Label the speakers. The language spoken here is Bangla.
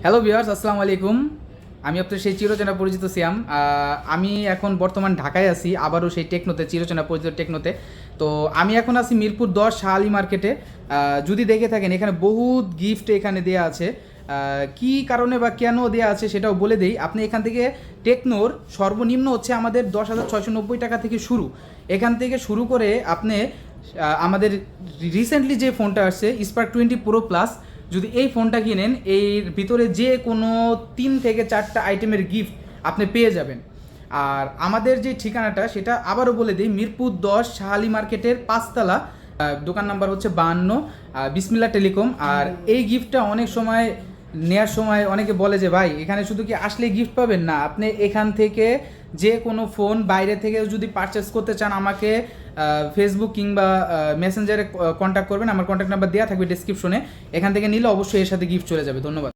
Speaker 1: হ্যালো ভিউয়ার্স, আসসালামু আলাইকুম। আমি আপনার সেই চিরচেনা পরিচিত সিয়াম। আমি এখন বর্তমান ঢাকায় আছি, আবারও সেই টেকনোতে, চিরচেনা পরিচিত টেকনোতে। তো আমি এখন আছি মিরপুর 10 শাহ আলী মার্কেটে। যদি দেখে থাকেন এখানে বহুত গিফট এখানে দেয়া আছে। কি কারণে বা কেন দেয়া আছে সেটাও বলে দেই। আপনি এখান থেকে টেকনোর সর্বনিম্ন হচ্ছে আমাদের 10,690 টাকা থেকে শুরু। এখান থেকে শুরু করে আপনি আমাদের রিসেন্টলি যে ফোনটা আসছে স্পার্ক 20 প্রো প্লাস, যদি এই ফোনটা কিনেন এর ভিতরে যে কোনো 3 থেকে 4টা আইটেমের গিফট আপনি পেয়ে যাবেন। আর আমাদের যে ঠিকানাটা সেটা আবারও বলে দিই, মিরপুর 10 শাহ আলী মার্কেটের 5তলা, দোকান নাম্বার হচ্ছে 52, বিসমিল্লাহ টেলিকম। আর এই গিফটটা অনেক সময় নেওয়ার সময় অনেকে বলে যে ভাই এখানে শুধু কি আসলে গিফট পাবেন না, আপনি এখান থেকে যে কোনো ফোন বাইরে থেকে যদি পারচেস করতে চান আমাকে ফেসবুক কিংবা মেসেঞ্জারে কন্ট্যাক্ট করবেন। আমার কন্ট্যাক্ট নাম্বার দেওয়া থাকবে ডিসক্রিপশনে। এখান থেকে নিলে অবশ্যই এর সাথে গিফট চলে যাবে। ধন্যবাদ।